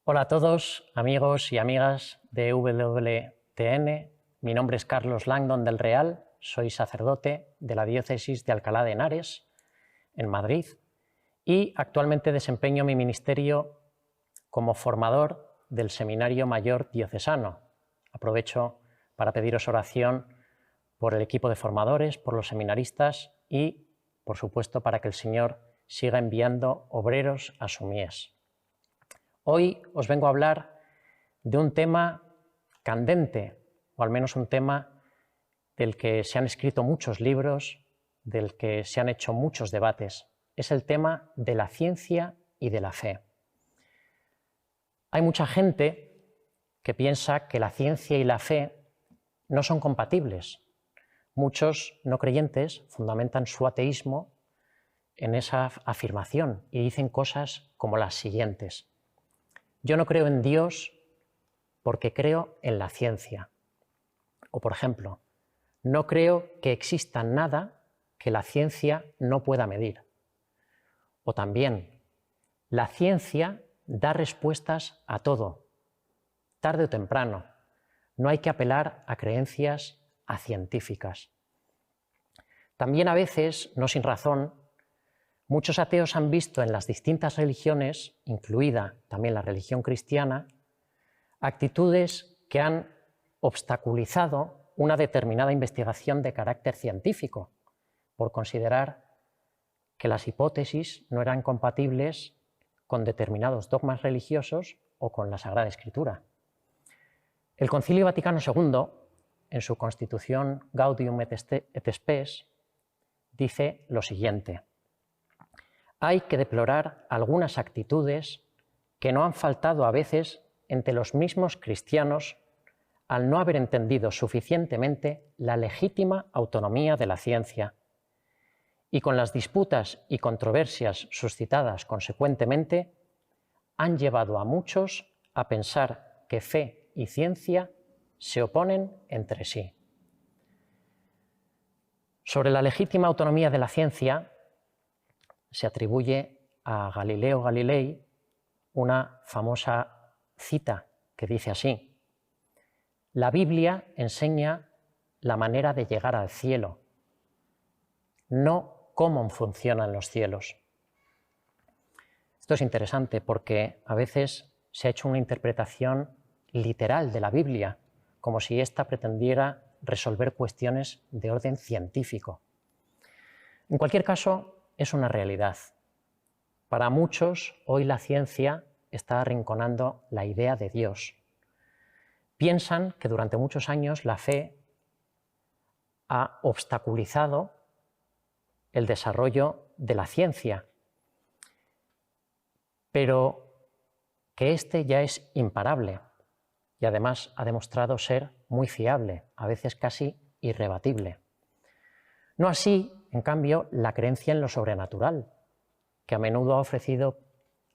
Hola a todos, amigos y amigas de WTN. Mi nombre es Carlos Langdon del Real, soy sacerdote de la diócesis de Alcalá de Henares, en Madrid, y actualmente desempeño mi ministerio como formador del Seminario Mayor Diocesano. Aprovecho para pediros oración por el equipo de formadores, por los seminaristas y, por supuesto, para que el Señor siga enviando obreros a su mies. Hoy os vengo a hablar de un tema candente, o al menos un tema del que se han escrito muchos libros, del que se han hecho muchos debates. Es el tema de la ciencia y de la fe. Hay mucha gente que piensa que la ciencia y la fe no son compatibles. Muchos no creyentes fundamentan su ateísmo en esa afirmación y dicen cosas como las siguientes: yo no creo en Dios porque creo en la ciencia. O, por ejemplo, no creo que exista nada que la ciencia no pueda medir. O también, la ciencia da respuestas a todo, tarde o temprano. No hay que apelar a creencias acientíficas. También a veces, no sin razón, muchos ateos han visto en las distintas religiones, incluida también la religión cristiana, actitudes que han obstaculizado una determinada investigación de carácter científico, por considerar que las hipótesis no eran compatibles con determinados dogmas religiosos o con la Sagrada Escritura. El Concilio Vaticano II, en su Constitución Gaudium et Spes, dice lo siguiente: hay que deplorar algunas actitudes que no han faltado a veces entre los mismos cristianos al no haber entendido suficientemente la legítima autonomía de la ciencia, y con las disputas y controversias suscitadas consecuentemente, han llevado a muchos a pensar que fe y ciencia se oponen entre sí. Sobre la legítima autonomía de la ciencia, se atribuye a Galileo Galilei una famosa cita que dice así: la Biblia enseña la manera de llegar al cielo, no cómo funcionan los cielos. Esto es interesante porque a veces se ha hecho una interpretación literal de la Biblia, como si ésta pretendiera resolver cuestiones de orden científico. En cualquier caso, es una realidad. Para muchos, hoy la ciencia está arrinconando la idea de Dios. Piensan que durante muchos años la fe ha obstaculizado el desarrollo de la ciencia, pero que éste ya es imparable y además ha demostrado ser muy fiable, a veces casi irrebatible. No así, en cambio, la creencia en lo sobrenatural, que a menudo ha ofrecido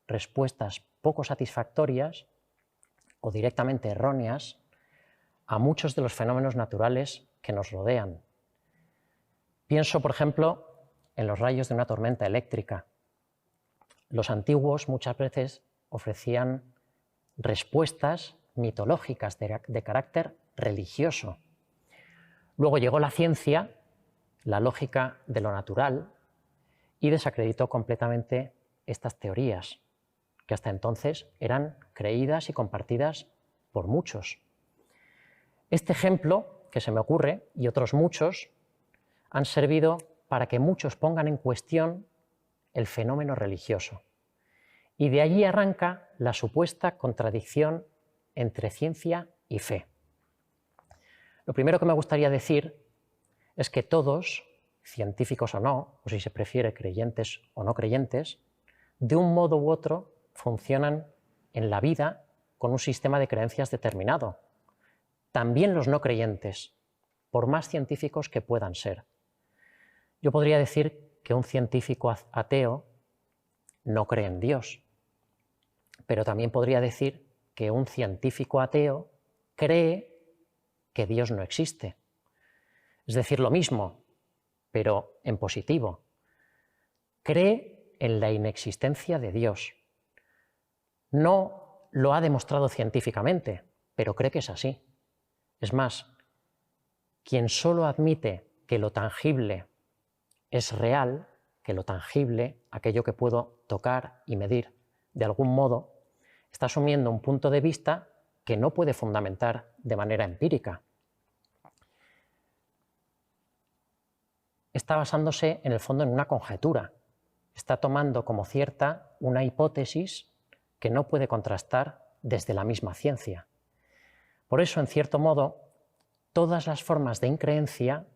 respuestas poco satisfactorias o directamente erróneas a muchos de los fenómenos naturales que nos rodean. Pienso, por ejemplo, en los rayos de una tormenta eléctrica. Los antiguos muchas veces ofrecían respuestas mitológicas de carácter religioso. Luego llegó la ciencia, la lógica de lo natural, y desacreditó completamente estas teorías, que hasta entonces eran creídas y compartidas por muchos. Este ejemplo que se me ocurre, y otros muchos, han servido para que muchos pongan en cuestión el fenómeno religioso. Y de allí arranca la supuesta contradicción entre ciencia y fe. Lo primero que me gustaría decir es que todos, científicos o no, o si se prefiere creyentes o no creyentes, de un modo u otro funcionan en la vida con un sistema de creencias determinado. También los no creyentes, por más científicos que puedan ser. Yo podría decir que un científico ateo no cree en Dios, pero también podría decir que un científico ateo cree que Dios no existe. Es decir, lo mismo, pero en positivo. Cree en la inexistencia de Dios. No lo ha demostrado científicamente, pero cree que es así. Es más, quien solo admite que lo tangible es real, que lo tangible, aquello que puedo tocar y medir de algún modo, está asumiendo un punto de vista que no puede fundamentar de manera empírica. Está basándose en el fondo en una conjetura. Está tomando como cierta una hipótesis que no puede contrastar desde la misma ciencia. Por eso, en cierto modo, todas las formas de increencia,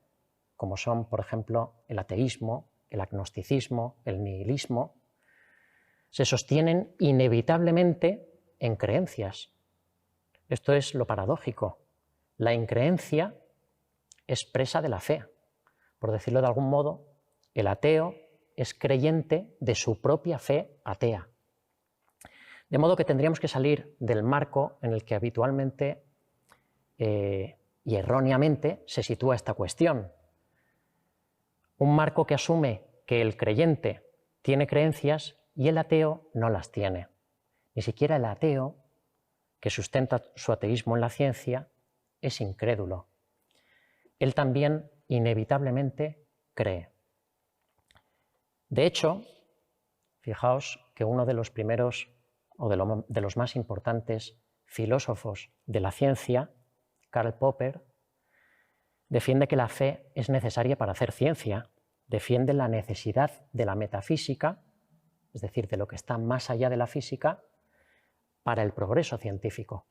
como son, por ejemplo, el ateísmo, el agnosticismo, el nihilismo, se sostienen inevitablemente en creencias. Esto es lo paradójico. La increencia expresa de la fe. Por decirlo de algún modo, el ateo es creyente de su propia fe atea. De modo que tendríamos que salir del marco en el que habitualmente y erróneamente se sitúa esta cuestión. Un marco que asume que el creyente tiene creencias y el ateo no las tiene. Ni siquiera el ateo, que sustenta su ateísmo en la ciencia, es incrédulo. Él también inevitablemente cree. De hecho, fijaos que uno de los primeros o de los más importantes filósofos de la ciencia, Karl Popper, defiende que la fe es necesaria para hacer ciencia, defiende la necesidad de la metafísica, es decir, de lo que está más allá de la física, para el progreso científico.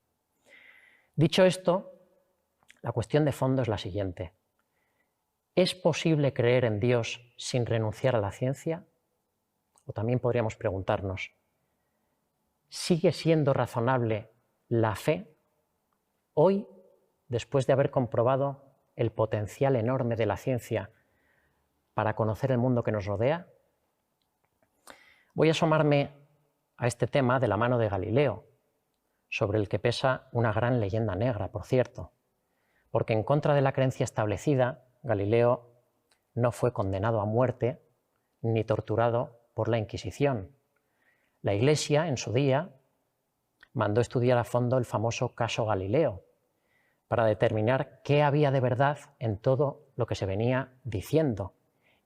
Dicho esto, la cuestión de fondo es la siguiente. ¿Es posible creer en Dios sin renunciar a la ciencia? O también podríamos preguntarnos, ¿sigue siendo razonable la fe hoy, después de haber comprobado el potencial enorme de la ciencia para conocer el mundo que nos rodea? Voy a asomarme a este tema de la mano de Galileo, sobre el que pesa una gran leyenda negra, por cierto, porque en contra de la creencia establecida, Galileo no fue condenado a muerte ni torturado por la Inquisición. La Iglesia, en su día, mandó estudiar a fondo el famoso caso Galileo para determinar qué había de verdad en todo lo que se venía diciendo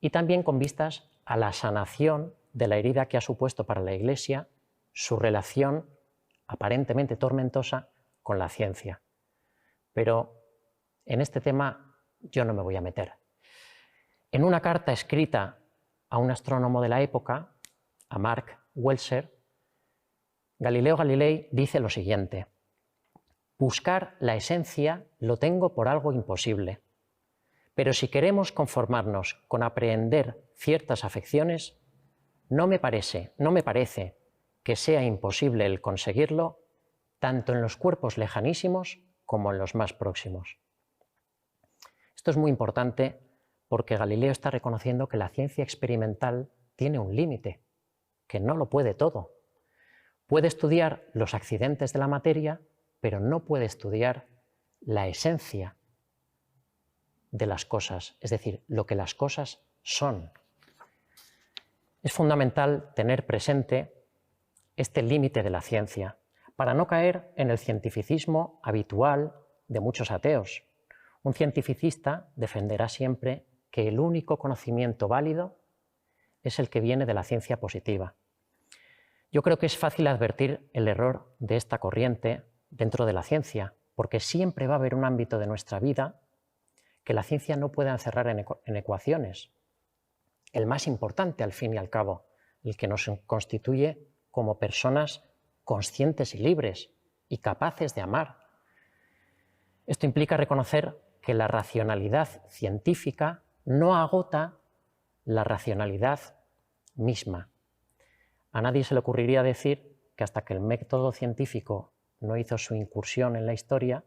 y también con vistas a la sanación de la herida que ha supuesto para la Iglesia su relación aparentemente tormentosa con la ciencia. Pero en este tema yo no me voy a meter. En una carta escrita a un astrónomo de la época, a Mark Welser, Galileo Galilei dice lo siguiente: buscar la esencia lo tengo por algo imposible, pero si queremos conformarnos con aprehender ciertas afecciones, no me parece que sea imposible el conseguirlo tanto en los cuerpos lejanísimos como en los más próximos. Esto es muy importante porque Galileo está reconociendo que la ciencia experimental tiene un límite, que no lo puede todo. Puede estudiar los accidentes de la materia, pero no puede estudiar la esencia de las cosas, es decir, lo que las cosas son. Es fundamental tener presente este límite de la ciencia para no caer en el cientificismo habitual de muchos ateos. Un cientificista defenderá siempre que el único conocimiento válido es el que viene de la ciencia positiva. Yo creo que es fácil advertir el error de esta corriente dentro de la ciencia, porque siempre va a haber un ámbito de nuestra vida que la ciencia no puede encerrar en ecuaciones. El más importante, al fin y al cabo, el que nos constituye como personas conscientes y libres y capaces de amar. Esto implica reconocer que la racionalidad científica no agota la racionalidad misma. A nadie se le ocurriría decir que hasta que el método científico no hizo su incursión en la historia,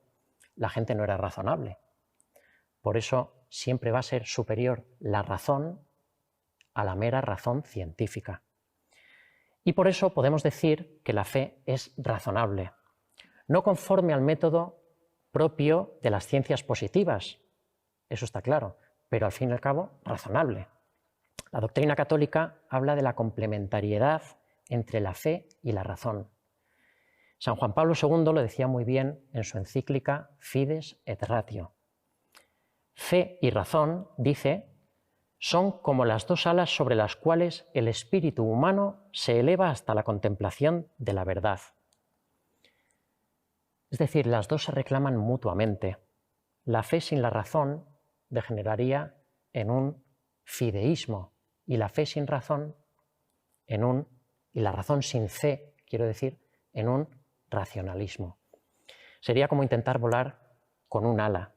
la gente no era razonable. Por eso siempre va a ser superior la razón a la mera razón científica. Y por eso podemos decir que la fe es razonable, no conforme al método propio de las ciencias positivas, eso está claro, pero al fin y al cabo razonable. La doctrina católica habla de la complementariedad entre la fe y la razón. San Juan Pablo II lo decía muy bien en su encíclica Fides et Ratio. Fe y razón, dice, son como las dos alas sobre las cuales el espíritu humano se eleva hasta la contemplación de la verdad. Es decir, las dos se reclaman mutuamente. La fe sin la razón degeneraría en un fideísmo y la fe sin razón y la razón sin fe, quiero decir, en un racionalismo. Sería como intentar volar con un ala.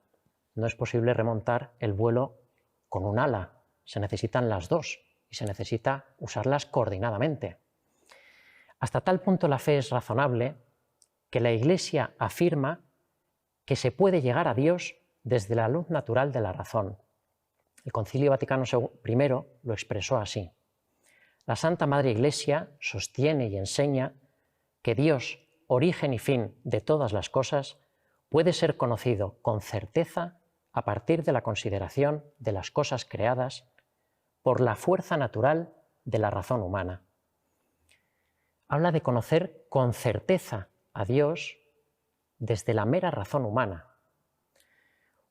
No es posible remontar el vuelo con un ala. Se necesitan las dos y se necesita usarlas coordinadamente. Hasta tal punto la fe es razonable que la Iglesia afirma que se puede llegar a Dios desde la luz natural de la razón. El Concilio Vaticano I lo expresó así. La Santa Madre Iglesia sostiene y enseña que Dios, origen y fin de todas las cosas, puede ser conocido con certeza a partir de la consideración de las cosas creadas por la fuerza natural de la razón humana. Habla de conocer con certeza a Dios desde la mera razón humana.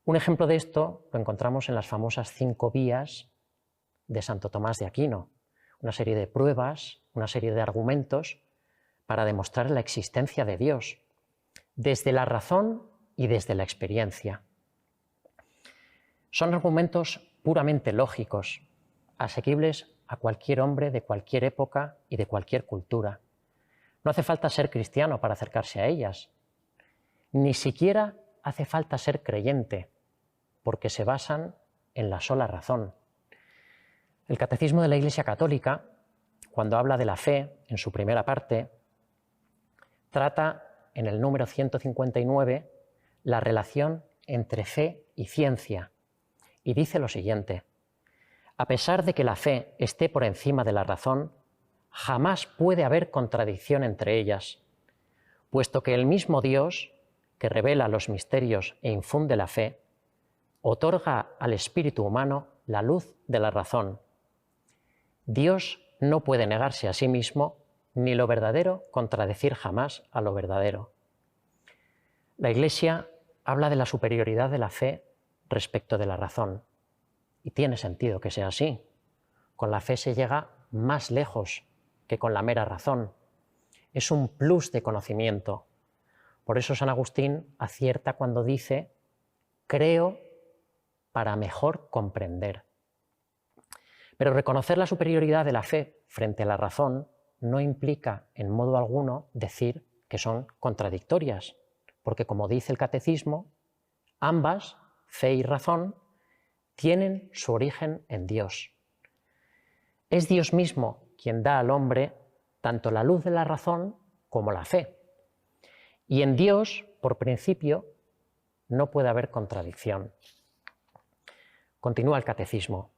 Un ejemplo de esto lo encontramos en las famosas 5 vías de Santo Tomás de Aquino, una serie de pruebas, una serie de argumentos para demostrar la existencia de Dios, desde la razón y desde la experiencia. Son argumentos puramente lógicos, asequibles a cualquier hombre de cualquier época y de cualquier cultura. No hace falta ser cristiano para acercarse a ellas. Ni siquiera hace falta ser creyente, porque se basan en la sola razón. El Catecismo de la Iglesia Católica, cuando habla de la fe, en su primera parte, trata en el número 159 la relación entre fe y ciencia, y dice lo siguiente: a pesar de que la fe esté por encima de la razón, jamás puede haber contradicción entre ellas, puesto que el mismo Dios, que revela los misterios e infunde la fe, otorga al espíritu humano la luz de la razón. Dios no puede negarse a sí mismo, ni lo verdadero contradecir jamás a lo verdadero. La Iglesia habla de la superioridad de la fe respecto de la razón, y tiene sentido que sea así. Con la fe se llega más lejos que con la mera razón. Es un plus de conocimiento. Por eso San Agustín acierta cuando dice: creo para mejor comprender. Pero reconocer la superioridad de la fe frente a la razón no implica en modo alguno decir que son contradictorias, porque como dice el Catecismo, ambas, fe y razón, tienen su origen en Dios. Es Dios mismo quien da al hombre tanto la luz de la razón como la fe. Y en Dios, por principio, no puede haber contradicción. Continúa el Catecismo.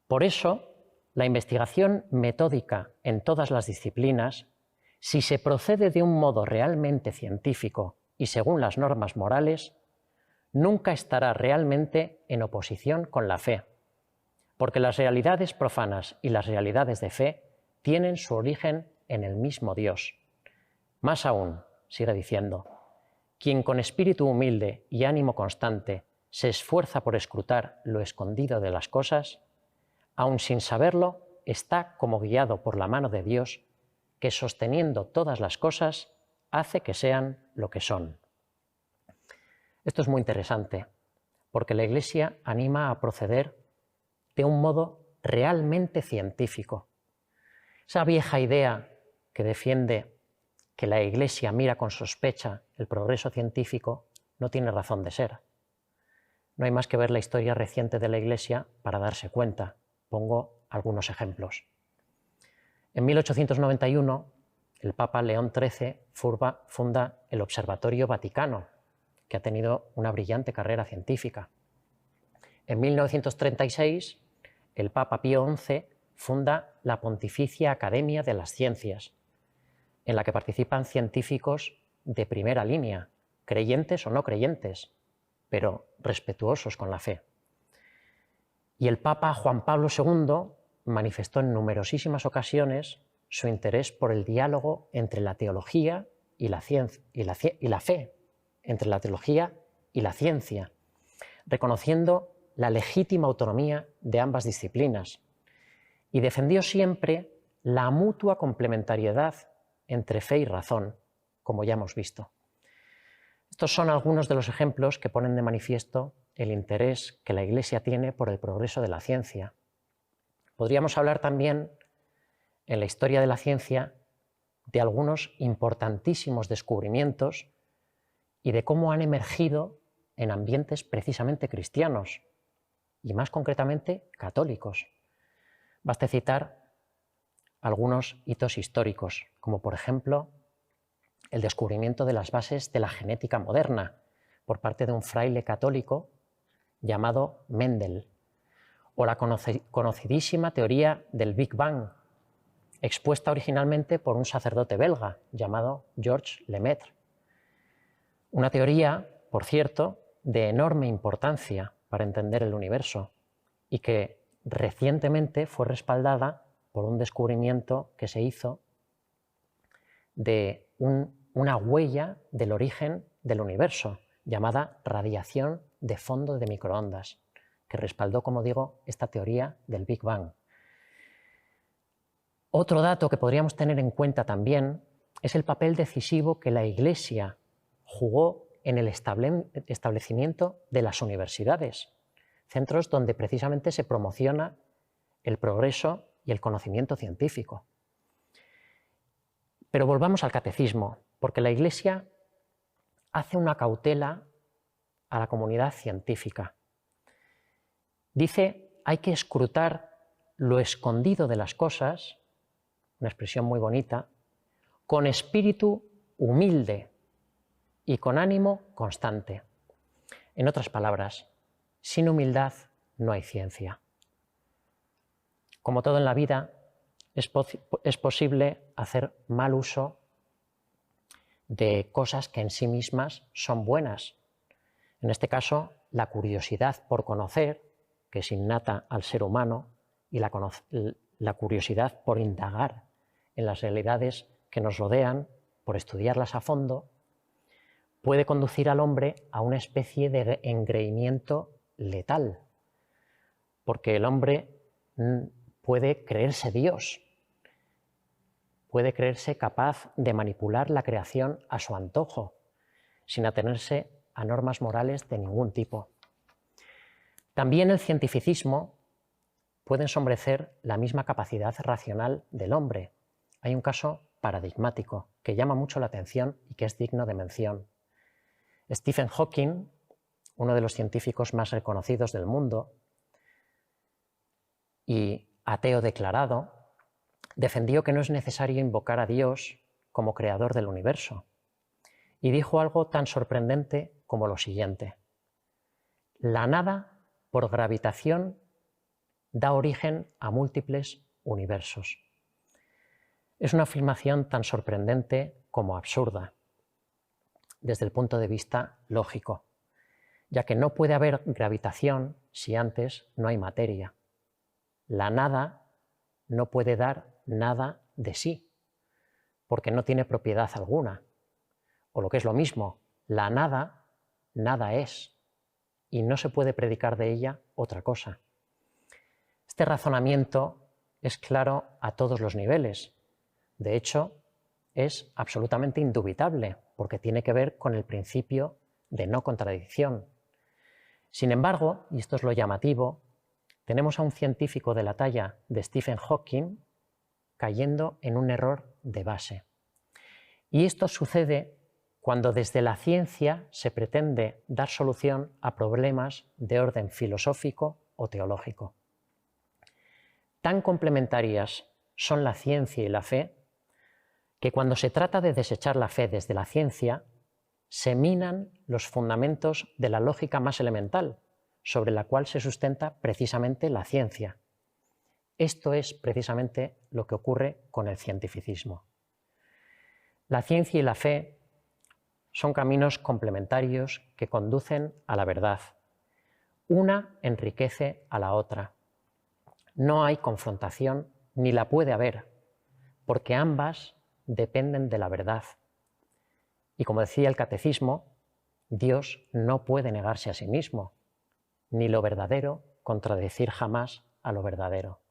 Por eso, la investigación metódica en todas las disciplinas, si se procede de un modo realmente científico y según las normas morales, nunca estará realmente en oposición con la fe, porque las realidades profanas y las realidades de fe tienen su origen en el mismo Dios. Más aún, sigue diciendo, quien con espíritu humilde y ánimo constante se esfuerza por escrutar lo escondido de las cosas, aun sin saberlo, está como guiado por la mano de Dios, que sosteniendo todas las cosas, hace que sean lo que son. Esto es muy interesante, porque la Iglesia anima a proceder de un modo realmente científico. Esa vieja idea que defiende que la Iglesia mira con sospecha el progreso científico no tiene razón de ser. No hay más que ver la historia reciente de la Iglesia para darse cuenta. Pongo algunos ejemplos. En 1891, el Papa León XIII funda el Observatorio Vaticano, que ha tenido una brillante carrera científica. En 1936, el Papa Pío XI funda la Pontificia Academia de las Ciencias, en la que participan científicos de primera línea, creyentes o no creyentes, pero respetuosos con la fe. Y el Papa Juan Pablo II manifestó en numerosísimas ocasiones su interés por el diálogo entre la teología y la fe, entre la teología y la ciencia, reconociendo la legítima autonomía de ambas disciplinas, y defendió siempre la mutua complementariedad entre fe y razón, como ya hemos visto. Estos son algunos de los ejemplos que ponen de manifiesto el interés que la Iglesia tiene por el progreso de la ciencia. Podríamos hablar también, en la historia de la ciencia, de algunos importantísimos descubrimientos y de cómo han emergido en ambientes precisamente cristianos, y más concretamente católicos. Basta citar algunos hitos históricos, como por ejemplo el descubrimiento de las bases de la genética moderna por parte de un fraile católico llamado Mendel, o la conocidísima teoría del Big Bang, expuesta originalmente por un sacerdote belga llamado Georges Lemaitre. Una teoría, por cierto, de enorme importancia para entender el universo y que recientemente fue respaldada por un descubrimiento que se hizo de una huella del origen del universo, llamada radiación de fondo de microondas, que respaldó, como digo, esta teoría del Big Bang. Otro dato que podríamos tener en cuenta también es el papel decisivo que la Iglesia jugó en el establecimiento de las universidades, centros donde precisamente se promociona el progreso y el conocimiento científico. Pero volvamos al catecismo, porque la Iglesia hace una cautela a la comunidad científica. Dice, hay que escrutar lo escondido de las cosas, una expresión muy bonita, con espíritu humilde y con ánimo constante. En otras palabras, sin humildad no hay ciencia. Como todo en la vida, es posible hacer mal uso de cosas que en sí mismas son buenas. En este caso, la curiosidad por conocer, que es innata al ser humano, y la curiosidad por indagar en las realidades que nos rodean, por estudiarlas a fondo, puede conducir al hombre a una especie de engreimiento letal, porque el hombre puede creerse Dios, puede creerse capaz de manipular la creación a su antojo, sin atenerse a normas morales de ningún tipo. También el cientificismo puede ensombrecer la misma capacidad racional del hombre. Hay un caso paradigmático que llama mucho la atención y que es digno de mención. Stephen Hawking, uno de los científicos más reconocidos del mundo y ateo declarado, defendió que no es necesario invocar a Dios como creador del universo y dijo algo tan sorprendente como lo siguiente: la nada, por gravitación, da origen a múltiples universos. Es una afirmación tan sorprendente como absurda, desde el punto de vista lógico, ya que no puede haber gravitación si antes no hay materia. La nada no puede dar nada de sí, porque no tiene propiedad alguna. O lo que es lo mismo, la nada, nada es, y no se puede predicar de ella otra cosa. Este razonamiento es claro a todos los niveles. De hecho, es absolutamente indubitable, porque tiene que ver con el principio de no contradicción. Sin embargo, y esto es lo llamativo, tenemos a un científico de la talla de Stephen Hawking cayendo en un error de base. Y esto sucede cuando desde la ciencia se pretende dar solución a problemas de orden filosófico o teológico. Tan complementarias son la ciencia y la fe que cuando se trata de desechar la fe desde la ciencia, se minan los fundamentos de la lógica más elemental, sobre la cual se sustenta precisamente la ciencia. Esto es precisamente lo que ocurre con el cientificismo. La ciencia y la fe son caminos complementarios que conducen a la verdad. Una enriquece a la otra. No hay confrontación, ni la puede haber, porque ambas dependen de la verdad. Y como decía el Catecismo, Dios no puede negarse a sí mismo, ni lo verdadero contradecir jamás a lo verdadero.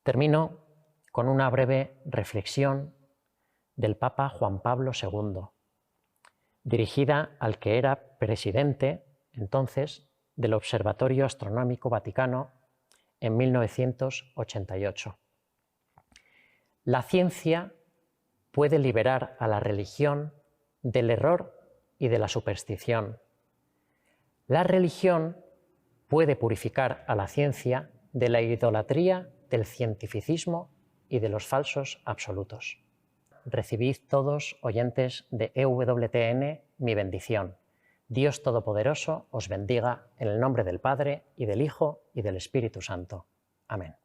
Termino con una breve reflexión del Papa Juan Pablo II, dirigida al que era presidente entonces del Observatorio Astronómico Vaticano en 1988. La ciencia puede liberar a la religión del error y de la superstición. La religión puede purificar a la ciencia de la idolatría, del cientificismo y de los falsos absolutos. Recibid todos, oyentes de EWTN, mi bendición. Dios Todopoderoso os bendiga en el nombre del Padre, y del Hijo, y del Espíritu Santo. Amén.